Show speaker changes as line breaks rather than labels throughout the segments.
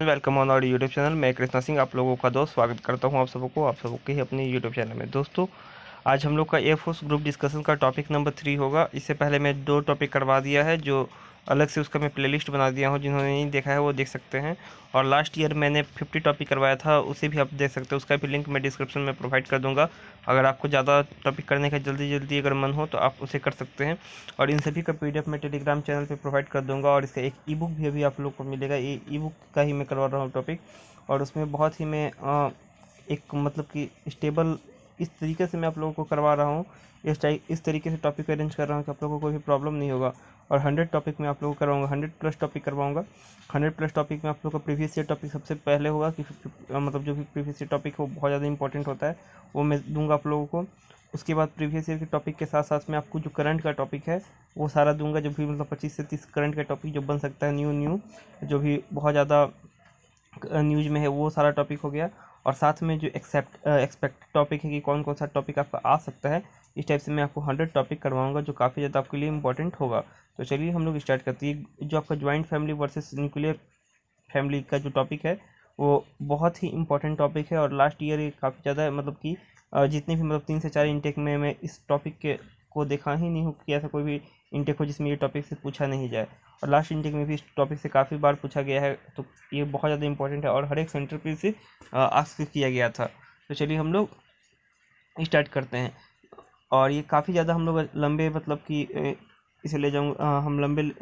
Welcome on our YouTube channel. मैं कृष्णा सिंह आप लोगों का दोस्त स्वागत करता हूं आप सबको ही अपने यूट्यूब चैनल में। दोस्तों, आज हम लोग का एयरफोर्स ग्रुप डिस्कशन का टॉपिक नंबर 3 होगा। इससे पहले मैं 2 टॉपिक करवा दिया है, जो अलग से उसका मैं प्लेलिस्ट बना दिया हूं। जिन्होंने नहीं देखा है वो देख सकते हैं। और लास्ट ईयर मैंने 50 टॉपिक करवाया था, उसे भी आप देख सकते हो। उसका भी लिंक मैं डिस्क्रिप्शन में प्रोवाइड कर दूंगा। अगर आपको ज़्यादा टॉपिक करने का जल्दी जल्दी अगर मन हो तो आप उसे कर सकते हैं। और इन सभी का पीडीएफ मैं टेलीग्राम चैनल पे प्रोवाइड कर दूंगा। और इसका एक ई बुक भी अभी आप लोग को मिलेगा। ये ई बुक का ही मैं करवा रहा हूँ टॉपिक। और उसमें बहुत ही मैं एक मतलब कि स्टेबल इस तरीके से मैं आप लोगों को करवा रहा हूँ। इस तरीके से टॉपिक अरेंज कर रहा हूँ कि आप लोगों को कोई भी प्रॉब्लम नहीं होगा। और 100 टॉपिक में आप लोगों को करवाऊंगा, 100 प्लस टॉपिक करवाऊंगा। 100 प्लस टॉपिक में आप लोगों का प्रीवियस ईयर टॉपिक सबसे पहले होगा कि मतलब जो भी प्रीवियस ईयर टॉपिक है वो बहुत ज़्यादा इंपॉर्टेंट होता है, वो मैं दूंगा आप लोगों को। उसके बाद प्रीवियस ईयर के टॉपिक के साथ साथ में आपको जो करंट का टॉपिक है वो सारा दूंगा, जो भी मतलब 25 से 30 करंट का टॉपिक जो बन सकता है, न्यू जो भी बहुत ज़्यादा न्यूज में है, वो सारा टॉपिक हो गया। और साथ में जो एक्सपेक्ट टॉपिक है कि कौन कौन सा टॉपिक आपका आ सकता है, इस टाइप से मैं आपको 100 टॉपिक करवाऊंगा, जो काफ़ी ज़्यादा आपके लिए इंपॉर्टेंट होगा। तो चलिए हम लोग स्टार्ट करते हैं। जो आपका joint family versus nuclear family का जो टॉपिक है वो बहुत ही इंपॉर्टेंट टॉपिक है। और लास्ट ईयर ये काफ़ी ज़्यादा मतलब कि जितने भी मतलब 3 से 4 इंटेक में मैं इस टॉपिक के को देखा ही नहीं हूँ कि ऐसा कोई भी इंटेक हो जिसमें ये टॉपिक से पूछा नहीं जाए। और लास्ट इंटेक में भी इस टॉपिक से काफ़ी बार पूछा गया है, तो ये बहुत ज़्यादा इंपॉर्टेंट है और हर एक सेंटर पे इसे आस्क किया गया था। तो चलिए हम लोग स्टार्ट करते हैं। और ये काफ़ी ज़्यादा हम लोग लंबे मतलब कि इसे ले जाऊँ हम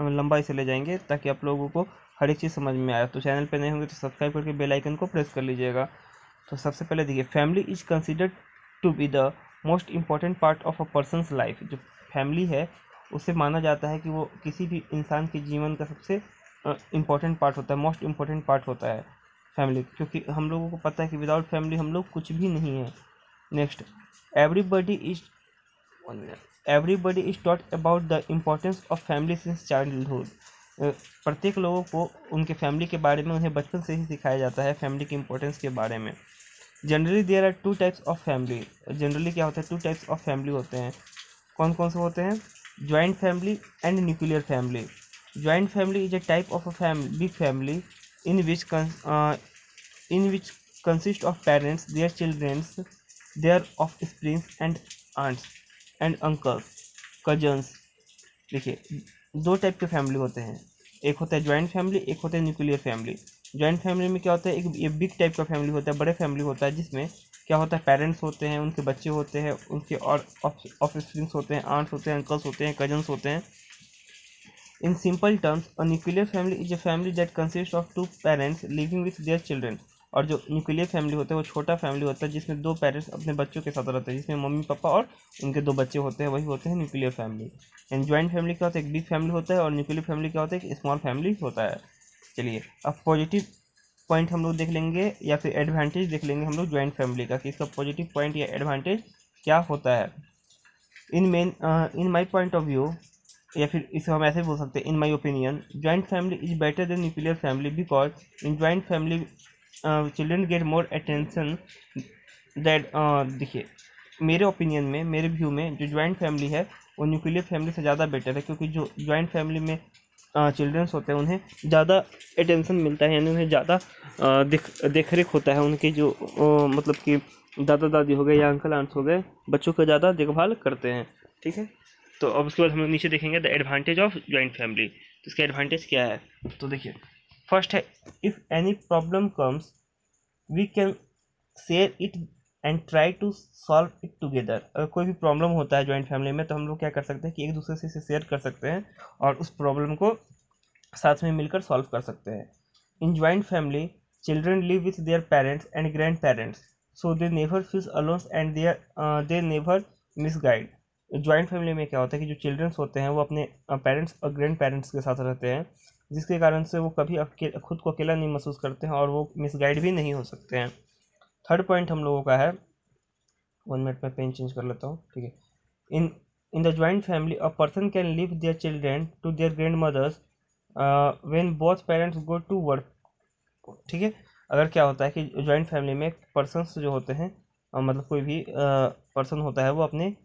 लंबा इसे ले जाएंगे ताकि आप लोगों को हर एक चीज़ समझ में आए। तो चैनल पे नए होंगे तो सब्सक्राइब करके बेल आइकन को प्रेस कर लीजिएगा। तो सबसे पहले देखिए, family is considered to be the most important part of a person's life. जो फैमिली है उसे माना जाता है कि वो किसी भी इंसान के जीवन का सबसे इम्पॉर्टेंट पार्ट होता है, मोस्ट इम्पॉर्टेंट पार्ट होता है फैमिली। क्योंकि हम लोगों को पता है कि विदाउट फैमिली हम लोग कुछ भी नहीं है। Next, everybody is everybody is taught about the importance of family since childhood. प्रत्येक लोगों को उनके फैमिली के बारे में उन्हें बचपन से ही सिखाया जाता है फैमिली के इम्पोर्टेंस के बारे में। Generally there are 2 types of family. Generally क्या होता है, 2 टाइप्स ऑफ फैमिली होते हैं। कौन कौन से होते हैं? Joint family and nuclear family. Joint family is a type of a family, big family in which in which consist of parents, their children, their offspring and aunts and uncles, cousins। देखिए, 2 type के family होते हैं। एक होता है joint family, एक होता है न्यूक्लियर फैमिली। ज्वाइंट फैमिली में क्या होता है, एक ये बिग टाइप का फैमिली होता है, बड़े फैमिली होता है, जिसमें क्या होता है, पेरेंट्स होते हैं, उनके बच्चे होते हैं, उनके और ऑफस्प्रिंग्स होते हैं, आंट्स होते हैं, अंकल्स होते हैं, कजन्स होते हैं। In simple terms, a nuclear family is a family that consists of 2 parents living with their children। और जो न्यूक्लियर फैमिली होता है वो छोटा फैमिली होता है जिसमें 2 पेरेंट्स अपने बच्चों के साथ रहते हैं, जिसमें मम्मी पापा और उनके 2 बच्चे होते हैं, वही होते हैं nuclear family. And joint family क्या होता है, एक बिग फैमिली होता है। और न्यूक्लियर फैमिली क्या होता है, एक स्मॉल फैमिली होता है। चलिए, अब पॉजिटिव पॉइंट हम लोग देख लेंगे या फिर एडवांटेज देख लेंगे हम लोग ज्वाइंट फैमिली का, कि इसका पॉजिटिव पॉइंट या एडवांटेज क्या होता है। In my point of view, या फिर इसे हम ऐसे बोल सकते हैं, in my opinion, joint family is better than nuclear family because in joint family children get more attention that. देखिए, मेरे ओपिनियन में, मेरे व्यू में, जो ज्वाइंट फैमिली है वो न्यूक्लियर फैमिली से ज़्यादा बेटर है। क्योंकि जो ज्वाइंट फैमिली में चिल्ड्रंस होते हैं उन्हें ज़्यादा अटेंशन मिलता है, यानी उन्हें ज़्यादा देख रेख होता है। उनके जो मतलब कि दादा दादी हो गए या अंकल आंट्स हो गए, बच्चों का ज़्यादा देखभाल करते हैं। ठीक है, तो अब उसके बाद हम लोग नीचे देखेंगे the advantage of joint family. तो इसका एडवांटेज क्या है, तो देखिए, फर्स्ट है, if any problem comes we can share it and try to solve it together. अगर कोई भी प्रॉब्लम होता है ज्वाइंट फैमिली में तो हम लोग क्या कर सकते हैं कि एक दूसरे से इसे शेयर कर सकते हैं और उस प्रॉब्लम को साथ में मिलकर सॉल्व कर सकते हैं। In joint family children live with their parents and grandparents, so they never feel alone and they never misguide. Joint family में क्या होता है कि जो चिल्ड्रंस होते हैं वो अपने पेरेंट्स और ग्रैंड पेरेंट्स के साथ रहते हैं, जिसके कारण से वो कभी खुद को अकेला नहीं महसूस करते हैं और वो मिसगाइड भी नहीं हो सकते हैं। थर्ड पॉइंट हम लोगों का है, 1 मिनट में पेन चेंज कर लेता हूँ, ठीक है। In in the joint family a person can leave their children to their grandmothers when both parents go to work. ठीक है, अगर क्या होता है कि ज्वाइंट फैमिली में पर्सन्स जो होते हैं, मतलब कोई भी पर्सन होता है, वो अपने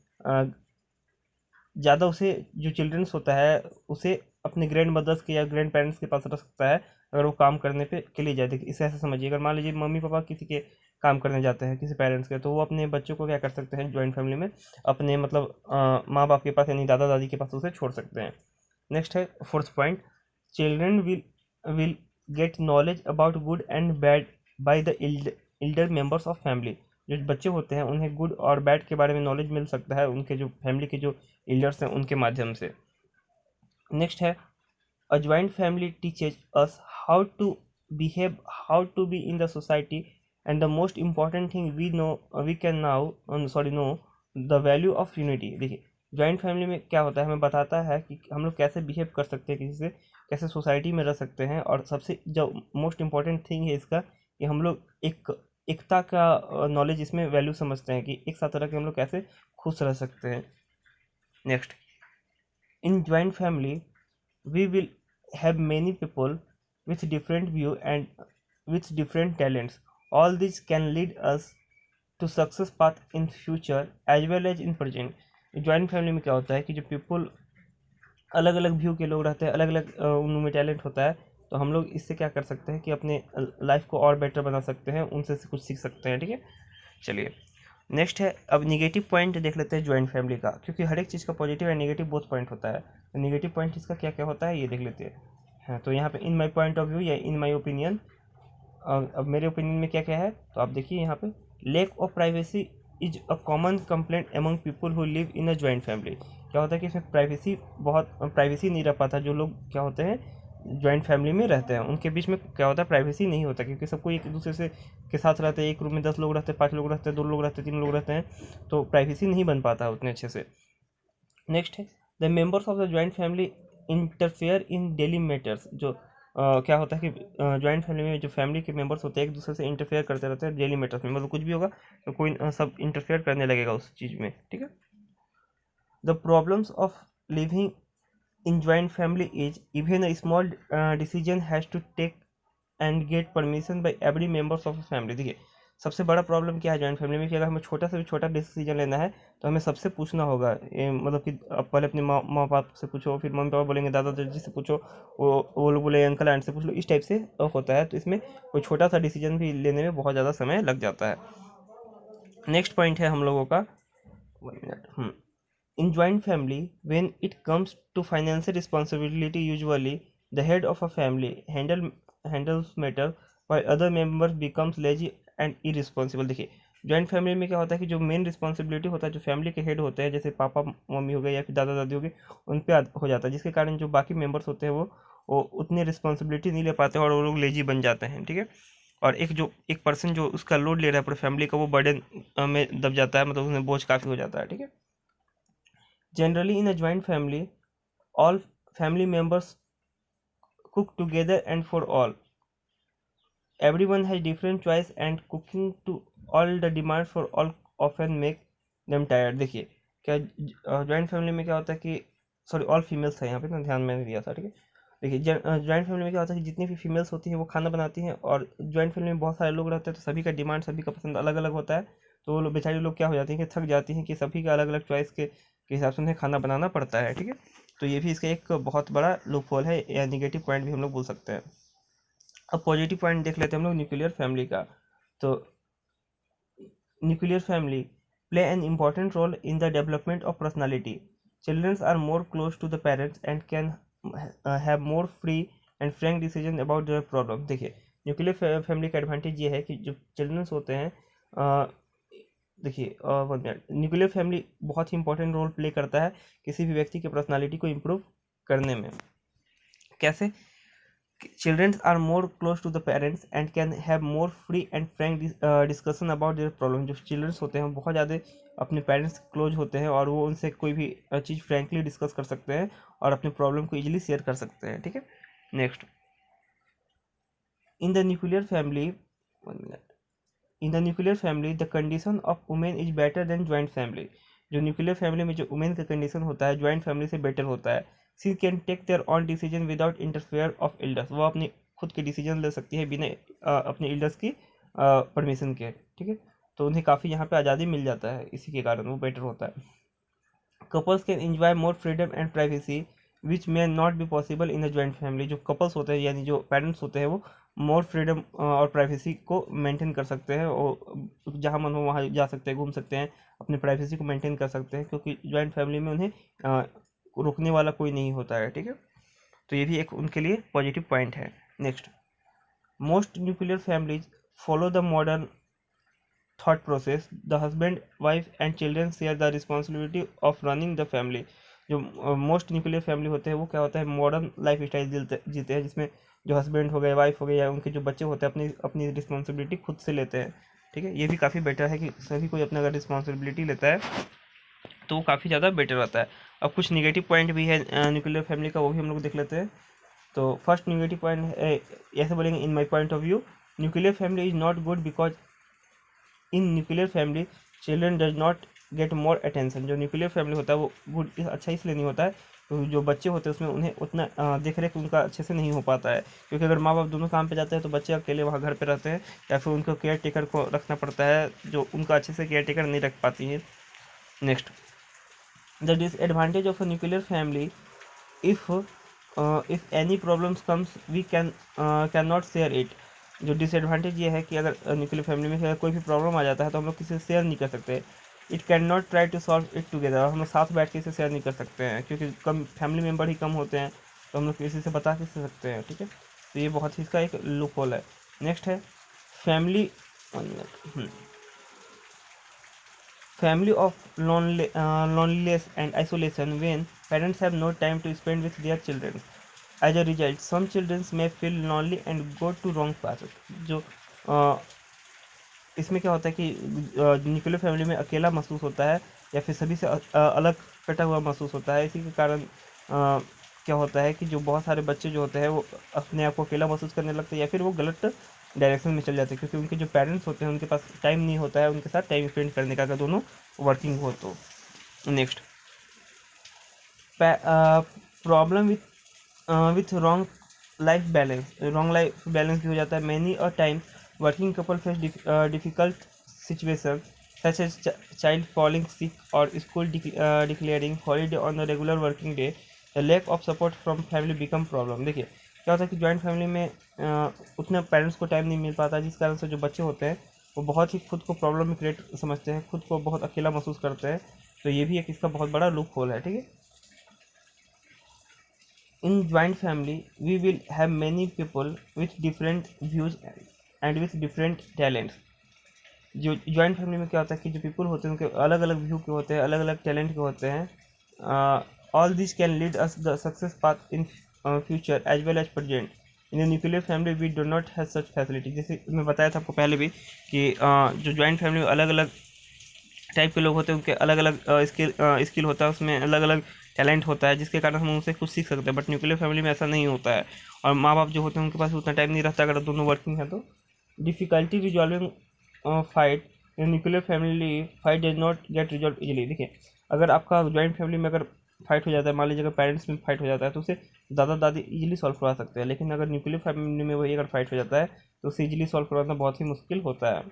ज़्यादा उसे जो चिल्ड्रंस होता है उसे अपने ग्रैंड मदर्स के या ग्रैंड पेरेंट्स के पास रख सकता है अगर वो काम करने पे के लिए जाए। देखिए इसे ऐसे समझिए, अगर मान लीजिए मम्मी पापा किसी के काम करने जाते हैं, किसी पेरेंट्स के, तो वो अपने बच्चों को क्या कर सकते हैं ज्वाइंट फैमिली में, अपने मतलब माँ बाप के पास यानी दादा दादी के पास उसे छोड़ सकते हैं। नेक्स्ट है fourth point, children will get knowledge about good and bad by the Elder members of family. जो बच्चे होते हैं उन्हें गुड और बैड के बारे में नॉलेज मिल सकता है उनके जो फैमिली के जो एल्डर्स हैं उनके माध्यम से। नेक्स्ट है, a joint family teaches us how to behave, how to be in the society, and the most important thing we know, we can now know the value of unity। देखिए joint family में क्या होता है, हमें बताता है कि हम लोग कैसे बिहेव कर सकते हैं किसी से, कैसे सोसाइटी में रह सकते हैं, और सबसे जो मोस्ट इम्पॉर्टेंट थिंग है इसका कि हम लोग एकता का नॉलेज इसमें वैल्यू समझते हैं कि एक साथ रह के हम लोग कैसे खुश रह सकते हैं। Next, in joint family we will have many people with different view and with different talents. All this can lead us to success path in future as well as in present। Joint family में क्या होता है कि जो people अलग अलग view के लोग रहते हैं, अलग अलग उनमें टैलेंट होता है, तो हम लोग इससे क्या कर सकते हैं कि अपने लाइफ को और बेटर बना सकते हैं, उनसे कुछ सीख सकते हैं। ठीक है, चलिए नेक्स्ट है, अब निगेटिव पॉइंट देख लेते हैं ज्वाइंट फैमिली का, क्योंकि हर एक चीज़ का positive and negative both point होता है। तो निगेटिव पॉइंट इसका क्या क्या होता है ये देख लेते हैं। हाँ, तो यहाँ पे in my point of view या इन माय ओपिनियन, अब मेरे ओपिनियन में क्या क्या है, तो आप देखिए यहाँ पे, lack of privacy is a common complaint among people who live in a joint family. क्या होता है कि इसमें प्राइवेसी नहीं रह पाता। जो लोग क्या होते हैं ज्वाइंट फैमिली में रहते हैं उनके बीच में क्या होता है, प्राइवेसी नहीं होता, क्योंकि सबको एक दूसरे से के साथ रहते हैं। एक रूम में 10 लोग रहते हैं, 5 लोग रहते हैं, 2 लोग रहते हैं, 3 लोग रहते हैं, तो प्राइवेसी नहीं बन पाता उतने अच्छे से। नेक्स्ट है, the members of the joint family interfere in daily matters. जो क्या होता है कि ज्वाइंट फैमिली में जो फैमिली के मेंबर्स होते हैं एक दूसरे से इंटरफेयर करते रहते हैं डेली मैटर्स में, मतलब कुछ भी होगा तो कोई सब इंटरफेयर करने लगेगा उस चीज़ में। ठीक है, the problems of living in joint family is even a small decision has to take and get permission by every members of the family। देखिए सबसे बड़ा प्रॉब्लम क्या है जॉइंट फैमिली में कि अगर हमें छोटा से भी छोटा डिसीजन लेना है तो हमें सबसे पूछना होगा। मतलब कि आप पहले अपने माँ बाप से पूछो, फिर मम्मी पापा बोलेंगे दादा दादी से पूछो, वो लोग बोले अंकल आंटी से पूछ लो, इस टाइप से होता है। तो इसमें कोई छोटा सा डिसीजन भी लेने में बहुत ज़्यादा समय लग जाता है। नेक्स्ट पॉइंट है हम लोगों का, 1 minute. In joint family, when it comes to financial responsibility, usually the head of a family handles matter while other members becomes lazy and irresponsible। देखिए जॉइंट फैमिली में क्या होता है कि जो मेन रिस्पॉन्सिबिलिटी होता है, जो फैमिली के हेड होते हैं, जैसे पापा मम्मी हो गए या फिर दादा दादी हो गए, उन पे हो जाता है, जिसके कारण जो बाकी मेंबर्स होते हैं वो उतनी रिस्पॉन्सिबिलिटी नहीं ले पाते और वो लोग लेजी बन जाते हैं। ठीक है, और एक पर्सन जो उसका लोड ले रहा है पूरे फैमिली का, वो बर्डन में दब जाता है, मतलब उसमें बोझ काफ़ी हो जाता है। ठीक है, generally in a joint family all family members cook together and for all, everyone has different choice and cooking to all the demands for all often make them tired। देखिए क्या जॉइंट फैमिली में क्या होता है कि, sorry all females है यहाँ पे, ना ध्यान मैंने दिया था। ठीक है, देखिए जॉइंट फैमिली में क्या होता है कि जितनी भी फीमेल्स होती हैं वो खाना बनाती हैं, और जॉइंट फैमिली में बहुत सारे लोग रहते हैं तो सभी का डिमांड, सभी का पसंद अलग अलग होता है। तो वो लोग बेचारी लोग क्या हो जाती हैं कि थक जाती हैं कि सभी का अलग अलग चॉइस के हिसाब से उन्हें खाना बनाना पड़ता है। ठीक है, तो ये भी इसका एक बहुत बड़ा लूप होल है या निगेटिव पॉइंट भी हम लोग बोल सकते हैं। अब पॉजिटिव पॉइंट देख लेते हैं हम लोग न्यूक्लियर फैमिली का। तो nuclear family play an important role in the development of personality. Childrens are more close to the parents and can have more free and frank decision about their problem. देखिए nuclear family का advantage ये है कि जो childrens होते हैं, देखिए nuclear family बहुत ही इंपॉर्टेंट रोल प्ले करता है किसी भी व्यक्ति की पर्सनालिटी को इम्प्रूव करने में। कैसे? Childrens are more close to the parents and can have more free and frank discussion about their problem. जो चिल्ड्रंस होते हैं बहुत ज़्यादा अपने पेरेंट्स क्लोज होते हैं और वो उनसे कोई भी चीज़ फ्रैंकली डिस्कस कर सकते हैं और अपने प्रॉब्लम को इजीली शेयर कर सकते हैं। ठीक है, next, in the nuclear family, 1 minute, in the nuclear family the condition of women is better then joint family. जो न्यूक्लियर फैमिली में जो वुमेन का कंडीशन होता है ज्वाइंट फैमिली से बेटर होता है। She can take their own decision without interfere of elders. वो अपनी खुद के डिसीजन ले सकती है बिना अपने एल्डर्स की परमिशन के। ठीक है, तो उन्हें काफ़ी यहाँ पे आज़ादी मिल जाता है, इसी के कारण वो बेटर होता है। Couples can enjoy more freedom and privacy which may not be possible in a joint family. जो कपल्स होते हैं यानी जो पेरेंट्स होते हैं वो मोर फ्रीडम और प्राइवेसी को मेंटेन कर सकते हैं और जहाँ मन हो वहाँ जा सकते हैं, घूम सकते हैं, अपनी प्राइवेसी को मेंटेन कर सकते हैं, क्योंकि जॉइंट फैमिली में उन्हें रोकने वाला कोई नहीं होता है। ठीक है, तो ये भी एक उनके लिए पॉजिटिव पॉइंट है। Next, most nuclear families follow the modern thought process. The husband, wife and children share the responsibility of running the family. जो मोस्ट न्यूक्लियर फैमिली होते हैं वो क्या होता है, मॉडर्न लाइफ स्टाइल जीते हैं, जिसमें जो हस्बैंड हो गए, वाइफ हो गए या उनके जो बच्चे होते हैं अपनी अपनी रिस्पॉन्सिबिलिटी खुद से लेते हैं। ठीक है, ये भी काफ़ी बेटर है कि सभी कोई अपना अगर रिस्पॉन्सिबिलिटी लेता है तो वो काफ़ी ज़्यादा बेटर रहता है। अब कुछ निगेटिव पॉइंट भी है न्यूक्लियर फैमिली का, वो भी हम लोग देख लेते हैं। तो फर्स्ट निगेटिव पॉइंट ऐसे बोलेंगे, in my point of view nuclear family is not good because in nuclear family children does not get more attention. जो न्यूक्लियर फैमिली होता है वो गुड अच्छा इसलिए नहीं होता है तो जो बच्चे होते हैं उसमें उन्हें उतना देख रेख उनका अच्छे से नहीं हो पाता है, क्योंकि अगर माँ बाप दोनों काम पे जाते हैं तो बच्चे अकेले वहाँ घर पे रहते हैं, या फिर उनको केयर टेकर को रखना पड़ता है जो उनका अच्छे से केयर टेकर नहीं रख पाती है। Next, the disadvantage of a nuclear family, if if any problems comes we can not share it. जो डिसएडवांटेज ये है कि अगर न्यूक्लियर फैमिली में अगर कोई भी प्रॉब्लम आ जाता है तो हम लोग किसी से शेयर नहीं कर सकते। It can not try to solve it together, हम लोग साथ बैठ के इसे शेयर नहीं कर सकते हैं, क्योंकि कम फैमिली मेम्बर ही कम होते हैं, तो हम लोग किसी से बता कैसे सकते हैं। ठीक है, तो ये बहुत ही इसका एक लूप होल है। नेक्स्ट है family family of loneliness and isolation when parents have no time to spend with their children. As a result, some children may feel lonely and go to wrong path. जो इसमें क्या होता है कि nuclear family में अकेला महसूस होता है या फिर सभी से अलग कटा हुआ महसूस होता है। इसी के कारण क्या होता है कि जो बहुत सारे बच्चे जो होते हैं वो अपने आप को अकेला महसूस करने लगते हैं या फिर वो गलत डायरेक्शन में चल जाते हैं, क्योंकि उनके जो पेरेंट्स होते हैं उनके पास टाइम नहीं होता है उनके साथ टाइम स्पेंड करने का, अगर दोनों वर्किंग हो तो। Next, problem with wrong life balance भी हो जाता है। Many a time working couple face difficult situation such as child falling sick और school declaring holiday on the regular working day. The lack of support from family become problem. देखिए क्या होता है कि जॉइंट फैमिली में उतना parents को time नहीं मिल पाता, जिस कारण से जो बच्चे होते हैं वो बहुत ही खुद को प्रॉब्लम में क्रिएट समझते हैं, खुद को बहुत अकेला महसूस करते हैं। तो ये भी एक इसका बहुत बड़ा लूप होल है। ठीक है, in joint family we will have many people with different views and with different talents. जो जॉइंट फैमिली में क्या होता है कि जो पीपल होते हैं उनके अलग अलग व्यू के होते हैं, अलग अलग टैलेंट के होते हैं। All this can lead us the success path in future as well as present. In a nuclear family we do not have such facility. जैसे मैं बताया था आपको पहले भी कि जो जॉइंट फैमिली में अलग अलग टाइप के लोग होते हैं, उनके अलग अलग स्किल होता है, उसमें अलग अलग टैलेंट होता है, जिसके कारण हम उनसे कुछ सीख सकते हैं। बट न्यूक्लियर फैमिली में ऐसा नहीं होता है, और माँ बाप जो होते हैं उनके पास उतना टाइम नहीं रहता अगर दोनों वर्किंग है तो। Difficulty resolving fight in nuclear family, fight does not get resolve easily. देखिए अगर आपका जॉइंट फैमिली में अगर फाइट हो जाता है, मान लीजिए अगर पेरेंट्स में फाइट हो जाता है तो उसे दादा दादी इजीली सॉल्व करवा सकते हैं, लेकिन अगर न्यूक्लियर फैमिली में वही अगर फाइट हो जाता है तो उसे इजीली सॉल्व करवाना बहुत ही मुश्किल होता है।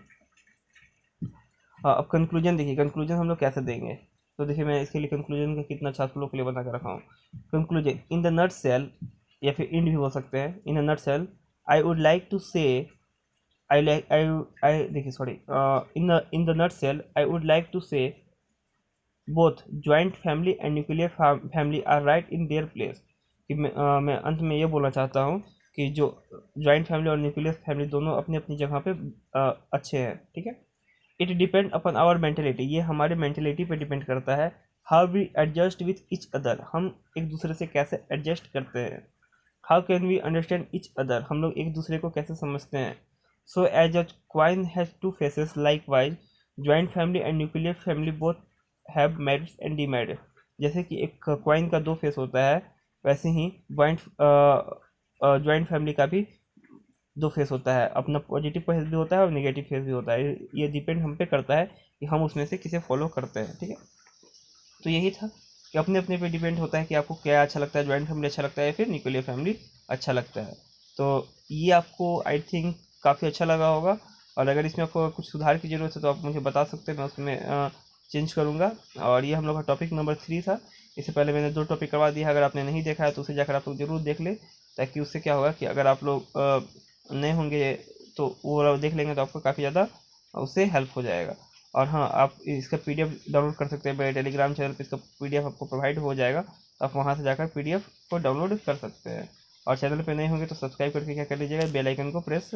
हाँ, अब कंक्लूजन देखिए, कंक्लूजन हम लोग कैसे देंगे। तो देखिए मैं इसके लिए कंक्लूजन का कितना अच्छा आप लोग के लिए बना कर रखा हूँ। Conclusion in the nutshell, या फिर इंड भी हो सकते हैं। In the nutshell I would like to say I देखिए sorry, in the nutshell I would like to say both joint family and nuclear family are right in their place. कि मैं अंत में ये बोलना चाहता हूँ कि जो जॉइंट फैमिली और न्यूक्लियर फैमिली दोनों अपनी अपनी जगह पे अच्छे हैं। ठीक है, it depend upon our mentality, ये हमारे मेंटेलिटी पे डिपेंड करता है। How we adjust with each other, हम एक दूसरे से कैसे एडजस्ट करते हैं। How can we understand each other, हम लोग एक दूसरे को कैसे समझते हैं। So as a coin has two faces, likewise joint family and nuclear family both have merits and demerits. जैसे कि एक क्वाइन का दो फेस होता है, वैसे ही जॉइंट फैमिली का भी दो फेस होता है, अपना पॉजिटिव फेस भी होता है और नेगेटिव फेस भी होता है। ये डिपेंड हम पे करता है कि हम उसमें से किसे फॉलो करते हैं। ठीक है, तो यही था कि अपने अपने पे डिपेंड होता है कि आपको क्या अच्छा लगता है, जॉइंट फैमिली अच्छा लगता है या फिर न्यूक्लियर फैमिली अच्छा लगता है। तो ये आपको आई थिंक काफ़ी अच्छा लगा होगा, और अगर इसमें आपको कुछ सुधार की ज़रूरत है तो आप मुझे बता सकते हैं, मैं उसमें चेंज करूँगा। और ये हम लोग का टॉपिक नंबर 3 था इससे पहले मैंने 2 टॉपिक करवा दिया है, अगर आपने नहीं देखा है तो उसे जाकर आप लोग जरूर देख ले, ताकि उससे क्या होगा कि अगर आप लोग नए होंगे तो वो वाला देख लेंगे तो आपको काफ़ी ज़्यादा उससे हेल्प हो जाएगा। और हाँ, आप इसका पीडीएफ डाउनलोड कर सकते हैं, मेरे टेलीग्राम चैनल पे इसका पीडीएफ आपको प्रोवाइड हो जाएगा, तो आप वहाँ से जाकर पीडीएफ को डाउनलोड कर सकते हैं। और चैनल पे नए होंगे तो सब्सक्राइब करके क्या कर लीजिएगा, बेल आइकन को प्रेस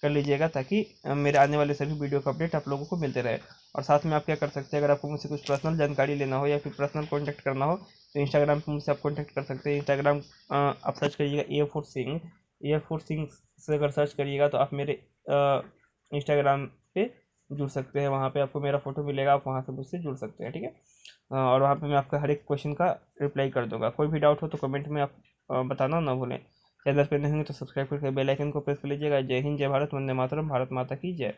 कर लीजिएगा, ताकि मेरे आने वाले सभी वीडियो का अपडेट आप लोगों को मिलते रहे। और साथ में आप क्या कर सकते हैं, अगर आपको मुझसे कुछ पर्सनल जानकारी लेना हो या फिर पर्सनल कॉन्टैक्ट करना हो तो इंस्टाग्राम पर मुझसे आप कॉन्टैक्ट कर सकते हैं। इंस्टाग्राम आप सर्च करिएगा एयर फोर्स सिंह से अगर सर्च करिएगा तो आप मेरे इंस्टाग्राम पे जुड़ सकते हैं। वहाँ पे आपको मेरा फोटो मिलेगा, आप वहाँ से मुझसे जुड़ सकते हैं, ठीक है। और वहाँ पे मैं आपका हर एक क्वेश्चन का रिप्लाई कर दूंगा। कोई भी डाउट हो तो कमेंट में आप बताना ना भूलें। चैनल पे नहीं होंगे तो सब्सक्राइब करके बेल आइकन को प्रेस कर लीजिएगा। जय हिंद, जय भारत, वंदे मातरम, भारत माता की जय।